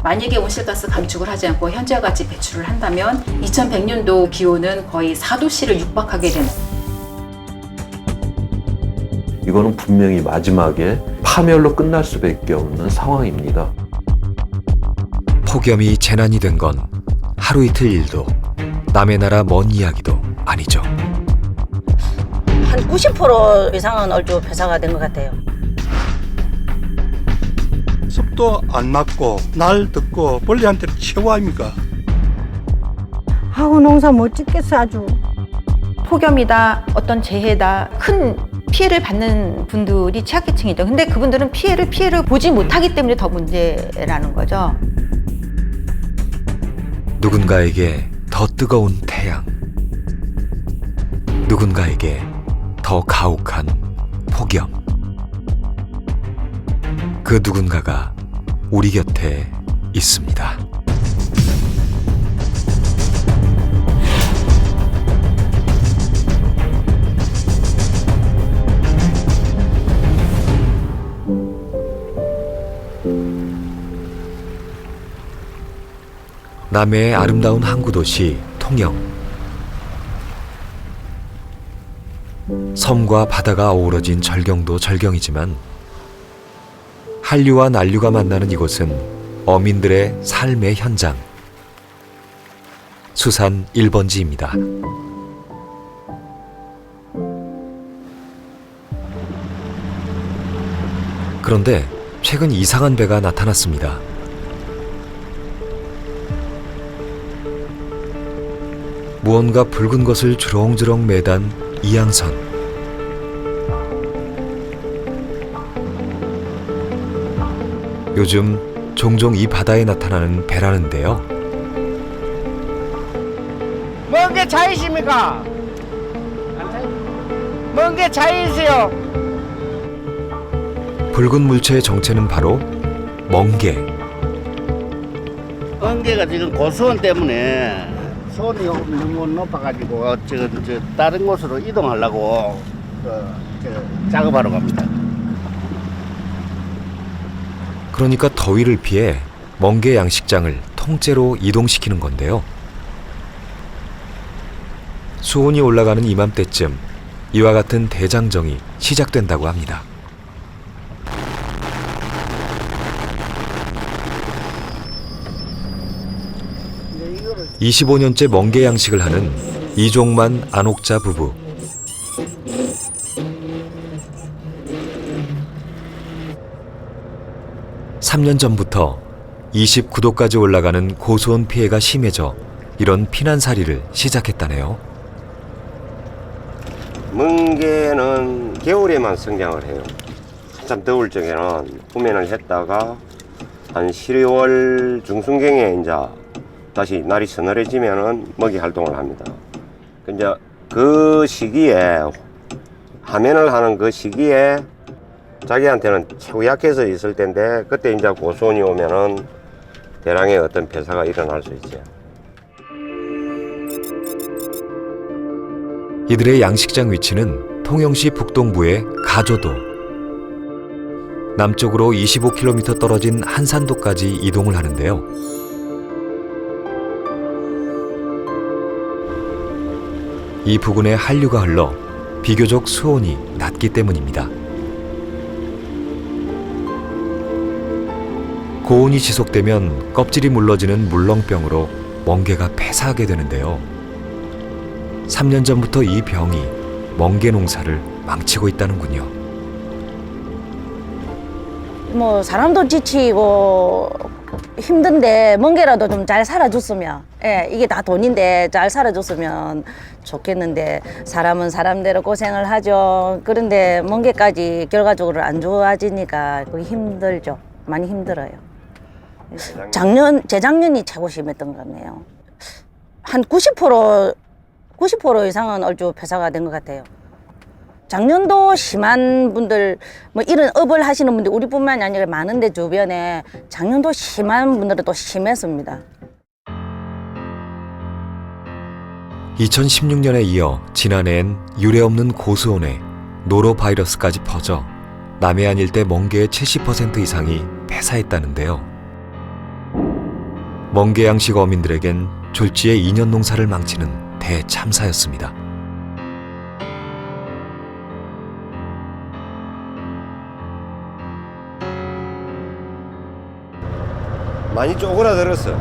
만약에 온실가스 감축을 하지 않고 현재와 같이 배출을 한다면 2100년도 기온은 거의 4도씨를 육박하게 되는. 이거는 분명히 마지막에 파멸로 끝날 수밖에 없는 상황입니다. 폭염이 재난이 된 건 하루 이틀 일도 남의 나라 먼 이야기도 아니죠. 한 90% 이상은 얼추 폐사가 된 것 같아요. 습도 안 맞고 날 덥고 벌레한테 최고 아닙니까? 하고 농사 못 짓겠어 아주. 폭염이다, 어떤 재해다, 큰 피해를 받는 분들이 취약계층이죠. 근데 그분들은 피해를 보지 못하기 때문에 더 문제라는 거죠. 누군가에게 더 뜨거운 태양, 누군가에게 더 가혹한 폭염. 그 누군가가 우리 곁에 있습니다. 남해의 아름다운 항구 도시 통영. 섬과 바다가 어우러진 절경도 절경이지만 한류와 난류가 만나는 이곳은 어민들의 삶의 현장. 수산 1번지입니다. 그런데 최근 이상한 배가 나타났습니다. 무언가 붉은 것을 주렁주렁 매단 이양선. 요즘 종종 이 바다에 나타나는 배라는데요. 먼 게 차이십니까? 먼 게 차이세요? 붉은 물체의 정체는 바로 멍게. 멍게가 지금 고수원 때문에 수온이 너무 높아가지고 다른 곳으로 이동하려고 작업하러 갑니다. 그러니까 더위를 피해 멍게 양식장을 통째로 이동시키는 건데요. 수온이 올라가는 이맘때쯤 이와 같은 대장정이 시작된다고 합니다. (25년째) 멍게 양식을 하는 이종만 안옥자 부부. (3년) 전부터 29도까지 올라가는 고수온 피해가 심해져 이런 피난살이를 시작했다네요. 멍게는 겨울에만 성장을 해요. 한참 더울 적에는 후면을 했다가 한 12월 중순경에 이제 다시 날이 서늘해지면은 먹이 활동을 합니다. 이제 그 시기에 하면을 하는 그 시기에 자기한테는 최고 약해서 있을 텐데 그때 이제 고수온이 오면은 대량의 어떤 폐사가 일어날 수 있죠. 이들의 양식장 위치는 통영시 북동부의 가조도. 남쪽으로 25km 떨어진 한산도까지 이동을 하는데요. 이 부근에 한류가 흘러 비교적 수온이 낮기 때문입니다. 고온이 지속되면 껍질이 물러지는 물렁병으로 멍게가 폐사하게 되는데요. 3년 전부터 이 병이 멍게 농사를 망치고 있다는군요. 뭐 사람도 지치고 힘든데 멍게라도 좀 잘 살아줬으면, 이게 다 돈인데 잘 살아줬으면 좋겠는데 사람은 사람대로 고생을 하죠. 그런데 멍게까지 결과적으로 안 좋아지니까 그게 힘들죠. 많이 힘들어요. 재작년이 최고 심했던 것 같네요. 한 90% 이상은 얼추 폐사가 된 것 같아요. 작년도 심한 분들, 뭐 이런 업을 하시는 분들 우리뿐만이 아니라 많은데 주변에 작년도 심한 분들은 또 심했습니다. 2016년에 이어 지난해엔 유례없는 고수온에 노로바이러스까지 퍼져 남해안 일대 멍게의 70% 이상이 폐사했다는데요. 멍게양식 어민들에겐 졸지의 2년 농사를 망치는 대참사였습니다. 많이 쪼그라들었어.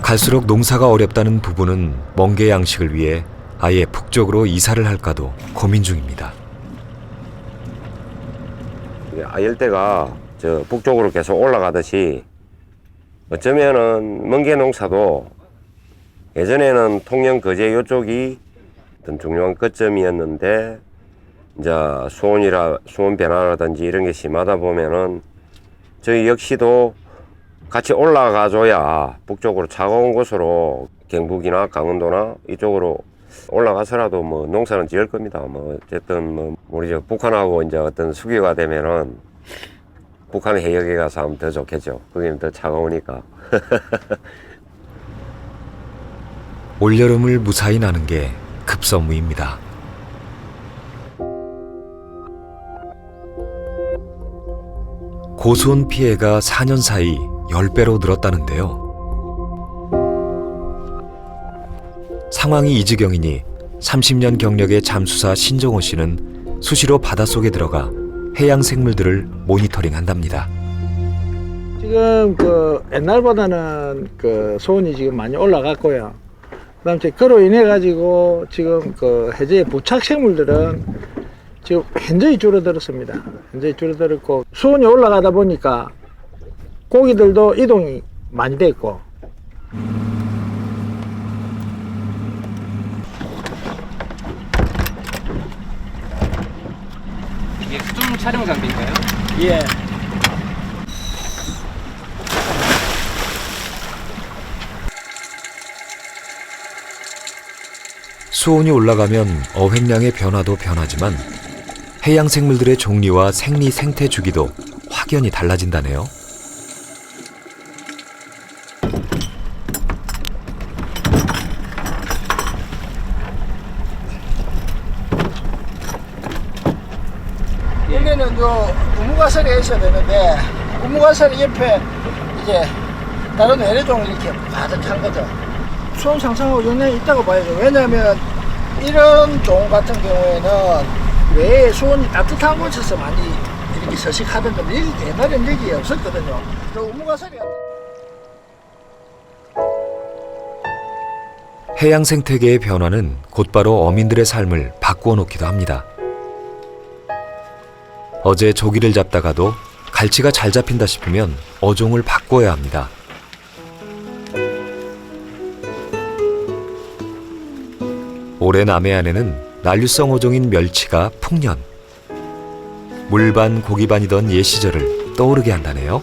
갈수록 농사가 어렵다는 부부는 멍게 양식을 위해 아예 북쪽으로 이사를 할까도 고민 중입니다. 아열대가 저 북쪽으로 계속 올라가듯이 어쩌면은 멍게 농사도 예전에는 통영 거제 이쪽이 어떤 중요한 거점이었는데 이제 수온 변화라든지 이런 게 심하다 보면은 저희 역시도 같이 올라가줘야 북쪽으로 차가운 곳으로 경북이나 강원도나 이쪽으로 올라가서라도 뭐 농사는 지을 겁니다. 뭐 어쨌든 뭐 우리 저 북한하고 이제 어떤 수교가 되면은 북한 해역에 가서 하면 더 좋겠죠. 거기는 더 차가우니까. 올여름을 무사히 나는 게 급선무입니다. 고수온 피해가 4년 사이 10배로 늘었다는데요. 상황이 이 지경이니 30년 경력의 잠수사 신종호 씨는 수시로 바닷속에 들어가 해양 생물들을 모니터링한답니다. 지금 그 옛날보다는 그 수온이 지금 많이 올라갔고요. 그다음 그로 인해 가지고 지금 그 해저의 부착 생물들은 지금 현저히 줄어들었습니다. 현저히 줄어들었고 수온이 올라가다 보니까 고기들도 이동이 많이 됐고. 이게 수중 촬영 장비인가요? 예. 수온이 올라가면 어획량의 변화도 변하지만 해양 생물들의 종류와 생리 생태 주기도 확연히 달라진다네요. 원래는 요 우무가설이 있어야 되는데 우무가설 옆에 이제 다른 외래종을 이렇게 가득한 거죠. 수온 상승하고 영향이 있다고 봐야죠. 왜냐하면 이런 종 같은 경우에는 왜 수온이 따뜻한 곳에서 많이 이렇게 서식하던데 여기 옛날에는 여기 없었거든요. 저 우무가설이 해양 생태계의 변화는 곧바로 어민들의 삶을 바꾸어 놓기도 합니다. 어제 조기를 잡다가도 갈치가 잘 잡힌다 싶으면 어종을 바꿔야 합니다. 올해 남해안에는 난류성 어종인 멸치가 풍년. 물반 고기반이던 옛 시절을 떠오르게 한다네요.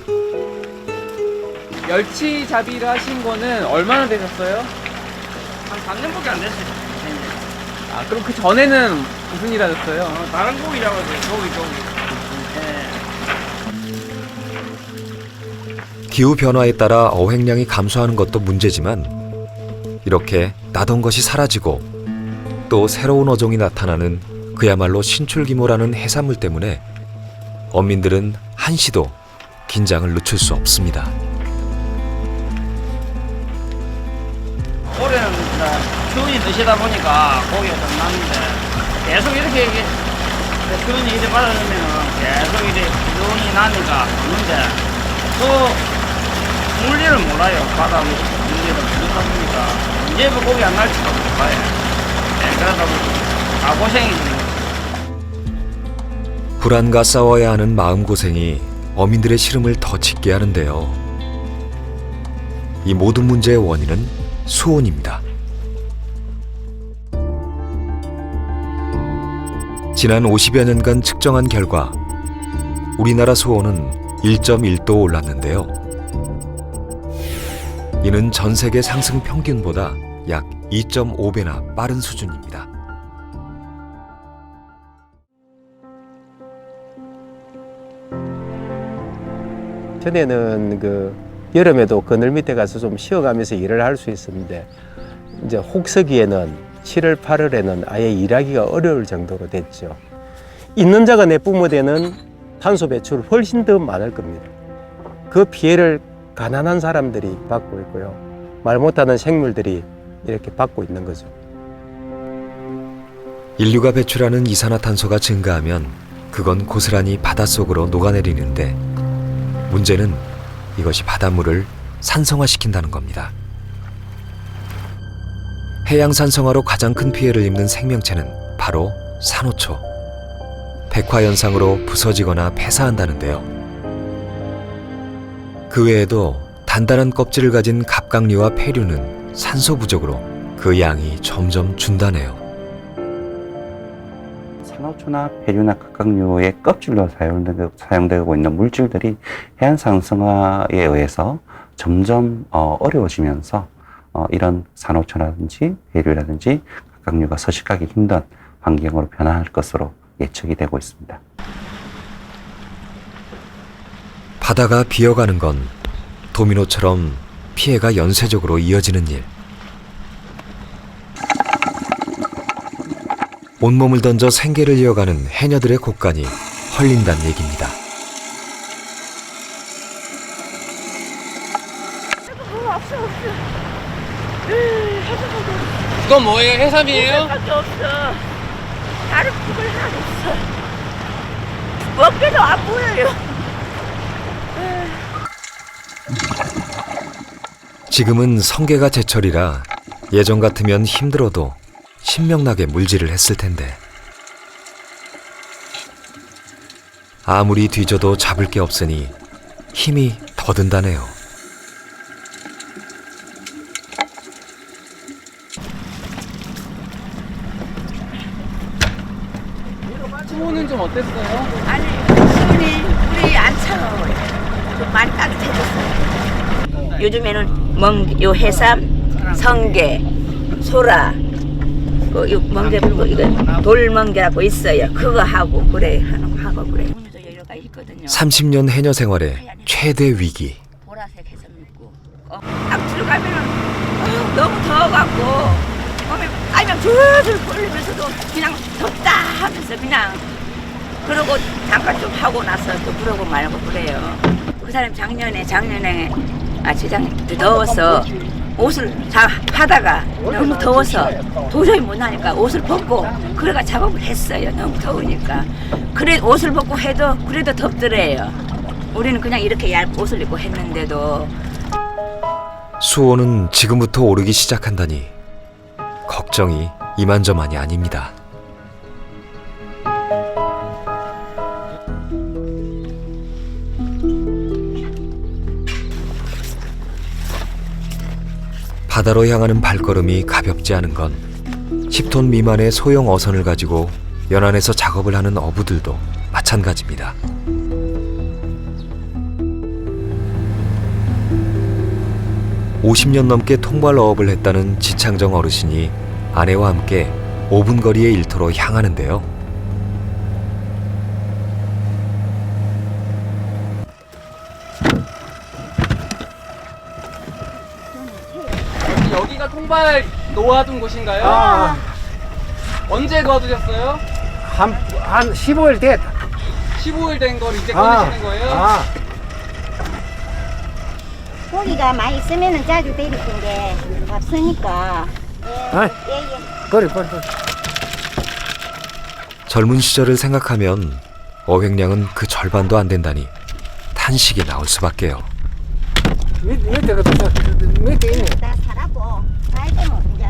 멸치 잡이를 하신 거는 얼마나 되셨어요? 한 3년밖에 안 됐어요. 아, 그럼 그 전에는 무슨 일 하셨어요? 다른 고기 잡았어요. 고기. 기후 변화에 따라 어획량이 감소하는 것도 문제지만 이렇게 나던 것이 사라지고 또 새로운 어종이 나타나는 그야말로 신출귀몰하는 해산물 때문에 어민들은 한시도 긴장을 늦출 수 없습니다. 올해는 수온이 드시다 보니까 고기가 좀 났는데 계속 이렇게 수온이 이래 받아주면 계속 이래 수온이 나니까 없는데 또 물리를 몰라요. 바다 물리를 모르다 보니까 언제부터 고기 안 날지도 몰라요. 그러다 보니까 다 고생이지. 불안과 싸워야 하는 마음고생이 어민들의 시름을 더 짙게 하는데요. 이 모든 문제의 원인은 수온입니다. 지난 50여 년간 측정한 결과 우리나라 수온은 1.1도 올랐는데요. 이는 전 세계 상승 평균보다 약 2.5배나 빠른 수준입니다. 전에는 그 여름에도 그늘 밑에 가서 좀 쉬어가면서 일을 할 수 있었는데 이제 혹서기에는 7월, 8월에는 아예 일하기가 어려울 정도로 됐죠. 있는 자가 내뿜어 되는 탄소 배출이 훨씬 더 많을 겁니다. 그 피해를 가난한 사람들이 받고 있고요. 말 못하는 생물들이 이렇게 받고 있는 거죠. 인류가 배출하는 이산화탄소가 증가하면 그건 고스란히 바닷속으로 녹아내리는데 문제는 이것이 바닷물을 산성화시킨다는 겁니다. 해양 산성화로 가장 큰 피해를 입는 생명체는 바로 산호초. 백화현상으로 부서지거나 폐사한다는데요. 그 외에도 단단한 껍질을 가진 갑각류와 폐류는 산소 부족으로 그 양이 점점 준다네요. 산호초나 폐류나 갑각류의 껍질로 사용되고 있는 물질들이 해안 산성화에 의해서 점점 어려워지면서 이런 산호초라든지 폐류라든지 갑각류가 서식하기 힘든 환경으로 변화할 것으로 예측이 되고 있습니다. 바다가 비어가는 건 도미노처럼 피해가 연쇄적으로 이어지는 일. 온몸을 던져 생계를 이어가는 해녀들의 곡간이 헐린다는 얘기입니다. 이건 뭐예요? 해삼이에요? 밖에 없어. 다른 부분 하나도 없어. 먹게도 안 보여요. 지금은 성게가 제철이라 예전 같으면 힘들어도 신명나게 물질을 했을 텐데 아무리 뒤져도 잡을 게 없으니 힘이 더 든다네요. 수온은 좀 어땠어요? 아니, 수온이 물이 안 차가워요. 좀 많이 따뜻해졌어요. 요즘에는 요 해삼, 성게, 소라, 요 멍게 이거 돌멍게라고 있어요. 그거 하고 그래 하고 그래. 여러 가지 있거든요. 30년 해녀 생활의 최대 위기. 보라색 해삼 있고. 딱 들어가면은 너무 더워갖고 몸에 빨면 줄줄 끓으면서도 그냥 덥다 하면서 그냥 그러고 잠깐 좀 하고 나서 또 그러고 말고 그래요. 그 사람 작년에 지장에 더워서 옷을 하다가 너무 더워서 도저히 못하니까 옷을 벗고 그래가 작업을 했어요. 너무 더우니까. 그래 옷을 벗고 해도 그래도 덥더래요. 우리는 그냥 이렇게 얇은 옷을 입고 했는데도. 수온은 지금부터 오르기 시작한다니 걱정이 이만저만이 아닙니다. 바다로 향하는 발걸음이 가볍지 않은 건 10톤 미만의 소형 어선을 가지고 연안에서 작업을 하는 어부들도 마찬가지입니다. (50년) 넘게 통발 어업을 했다는 지창정 어르신이 아내와 함께 5분 거리의 일터로 향하는데요. 여기가 통발 놓아둔 곳인가요? 언제 놓아두셨어요? 한 15일 됐다. 15일 된 걸 이제 꺼내시는 거예요? 고기가 많이 있으면 자주 데릴 텐데 없으니까. 그래. 젊은 시절을 생각하면 어획량은 그 절반도 안 된다니 탄식이 나올 수밖에요. 밑에 있네. 다 살았고 살게는 이제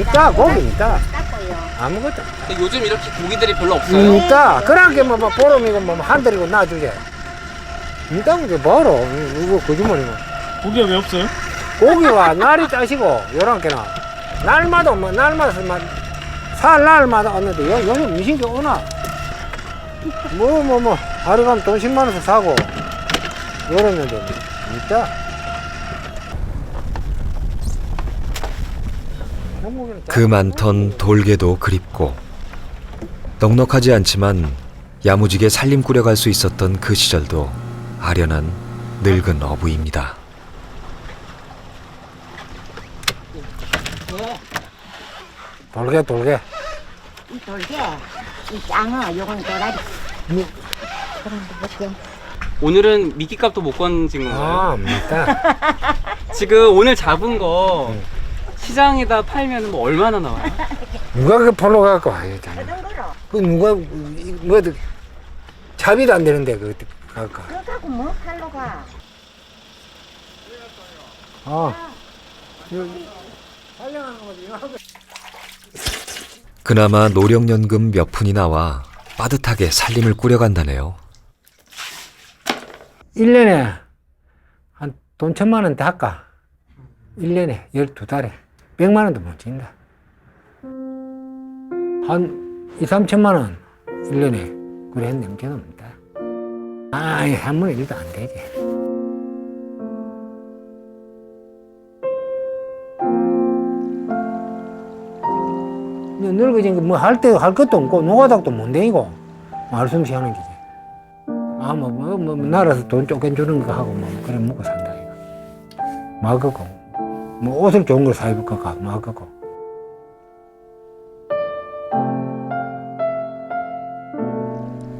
있다, 고기 있다. 닦고요. 아무것도. 근데 요즘 이렇게 고기들이 별로 없어요? 있다. 그러게 뭐 보름이고 뭐 한 달이고 놔주게. 있다고 이제 뭐로 이거 거짓말이고. 고기가 왜 없어요? 고기와 날이 짜시고 요런게나 날마다 살 날마다 왔는데 요즘 미신게 오나? 뭐 하루 가면 돈 10만 원씩 사고 요랬는데 있다. 그 많던 돌개도 그립고 넉넉하지 않지만 야무지게 살림 꾸려갈 수 있었던 그 시절도 아련한 늙은 어부입니다. 돌개. 이 돌개, 이 짱어, 요건 도라리. 그런 거 볼게. 오늘은 미끼값도 못 건진 건가요? 압니다. 지금 오늘 잡은 거 시장에다 팔면 뭐 얼마나 나와요? 누가 그 팔로 갖고 와요? 그 누가 뭐 잡이도 안 되는데 그 갖고. 그거 갖고 뭐 팔러 가? 그나마 노령연금 몇 푼이 나와 빠듯하게 살림을 꾸려간다네요. 1년에 한 돈 1,000만 원 닦아. 1년에 12달에 100만 원도 못 진다. 한 2, 3천만 원 1년에 그래 넘겨놓습니다. 한 번에 일도 안 되지. 늙어진 거 뭐 할 것도 없고 노가닥도 못 다니고 말솜씨 하는 기지. 나라에서 돈 쪼개 주는 거 하고 그래 먹고 산다 이거. 막고 옷을 좋은 걸 사입을까 막고.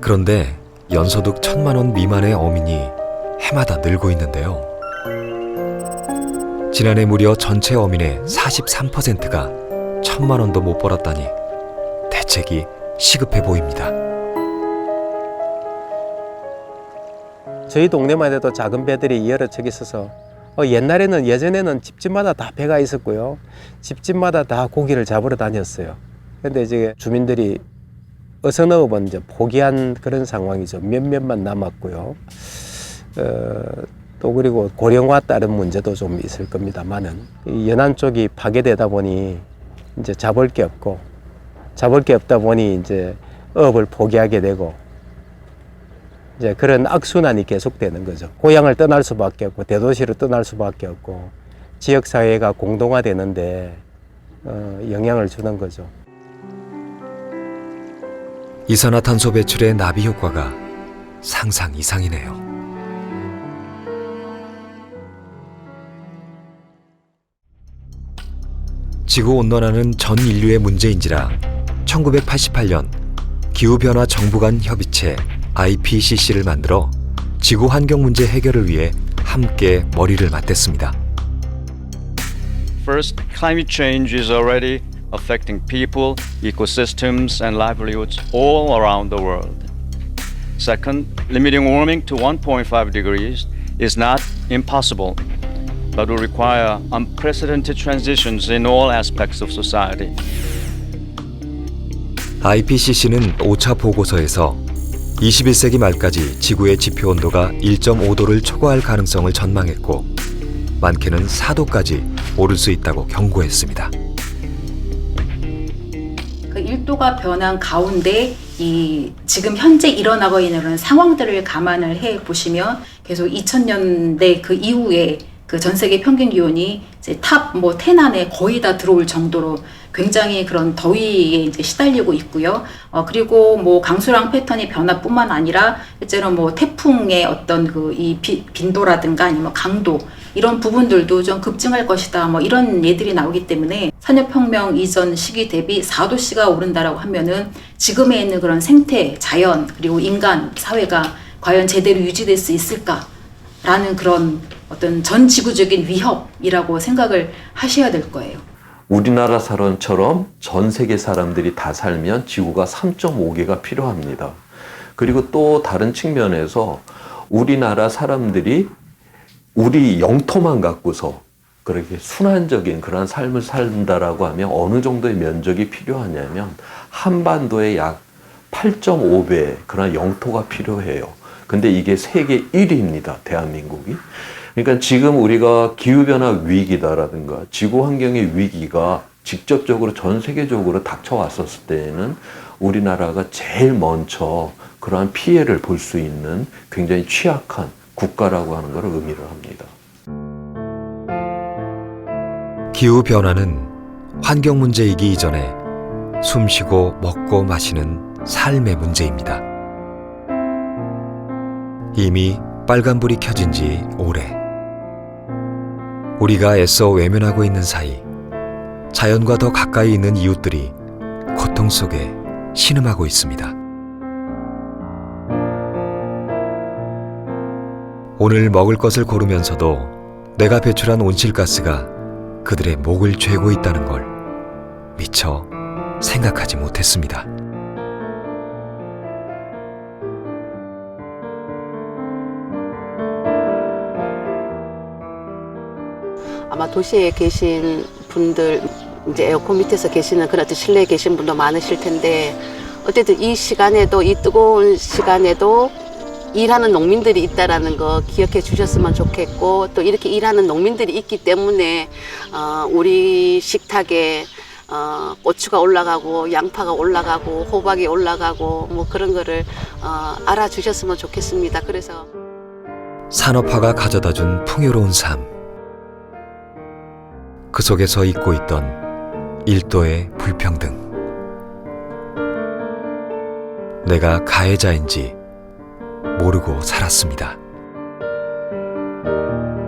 그런데 연소득 1,000만 원 미만의 어민이 해마다 늘고 있는데요. 지난해 무려 전체 어민의 43%가 1,000만 원도 못 벌었다니 대책이 시급해 보입니다. 저희 동네만 해도 작은 배들이 여러 척 있어서 예전에는 집집마다 다 배가 있었고요. 집집마다 다 고기를 잡으러 다녔어요. 근데 이제 주민들이 어선업은 이제 포기한 그런 상황이죠. 몇몇만 남았고요. 또 그리고 고령화 따른 문제도 좀 있을 겁니다만은 연안 쪽이 파괴되다 보니 이제 잡을 게 없다 보니 이제 업을 포기하게 되고 이제 그런 악순환이 계속되는 거죠. 고향을 떠날 수밖에 없고 대도시로 떠날 수밖에 없고 지역 사회가 공동화되는데 영향을 주는 거죠. 이산화탄소 배출의 나비 효과가 상상 이상이네요. 지구온난화는 전 인류의 문제인지라 1988년 기후변화 정부 간 협의체 IPCC를 만들어 지구 환경 문제 해결을 위해 함께 머리를 맞댔습니다. First, climate change is already affecting people, ecosystems, and livelihoods all around the world. Second, limiting warming to 1.5 degrees is not impossible, but will require unprecedented transitions in all aspects of society. IPCC는 5차 보고서에서 21세기 말까지 지구의 지표 온도가 1.5도를 초과할 가능성을 전망했고 많게는 4도까지 오를 수 있다고 경고했습니다. 그 1도가 변한 가운데 지금 현재 일어나고 있는 그런 상황들을 감안을 해 보시면 계속 2000년대 그 이후에 그 전 세계 평균 기온이 이제 탑 10 안에 거의 다 들어올 정도로 굉장히 그런 더위에 이제 시달리고 있고요. 그리고 뭐 강수량 패턴의 변화뿐만 아니라 실제로 뭐 태풍의 어떤 그 이 빈도라든가 아니면 강도 이런 부분들도 좀 급증할 것이다. 뭐 이런 예들이 나오기 때문에 산업혁명 이전 시기 대비 4도씨가 오른다라고 하면은 지금에 있는 그런 생태, 자연 그리고 인간 사회가 과연 제대로 유지될 수 있을까라는 그런 어떤 전 지구적인 위협이라고 생각을 하셔야 될 거예요. 우리나라 사람처럼 전 세계 사람들이 다 살면 지구가 3.5개가 필요합니다. 그리고 또 다른 측면에서 우리나라 사람들이 우리 영토만 갖고서 그렇게 순환적인 그런 삶을 산다라고 하면 어느 정도의 면적이 필요하냐면 한반도의 약 8.5배 그런 영토가 필요해요. 근데 이게 세계 1위입니다. 대한민국이. 그러니까 지금 우리가 기후변화 위기다라든가 지구 환경의 위기가 직접적으로 전 세계적으로 닥쳐왔었을 때에는 우리나라가 제일 먼저 그러한 피해를 볼 수 있는 굉장히 취약한 국가라고 하는 것을 의미를 합니다. 기후변화는 환경 문제이기 이전에 숨쉬고 먹고 마시는 삶의 문제입니다. 이미 빨간불이 켜진 지 오래. 우리가 애써 외면하고 있는 사이 자연과 더 가까이 있는 이웃들이 고통 속에 신음하고 있습니다. 오늘 먹을 것을 고르면서도 내가 배출한 온실가스가 그들의 목을 죄고 있다는 걸 미처 생각하지 못했습니다. 아마 도시에 계신 분들, 이제 에어컨 밑에서 계시는 그런 실내에 계신 분도 많으실 텐데, 어쨌든 이 시간에도, 이 뜨거운 시간에도 일하는 농민들이 있다라는 거 기억해 주셨으면 좋겠고, 또 이렇게 일하는 농민들이 있기 때문에 우리 식탁에 고추가 올라가고 양파가 올라가고 호박이 올라가고 뭐 그런 거를 알아주셨으면 좋겠습니다. 그래서 산업화가 가져다준 풍요로운 삶, 그 속에서 잊고 있던 일도의 불평등. 내가 가해자인지 모르고 살았습니다.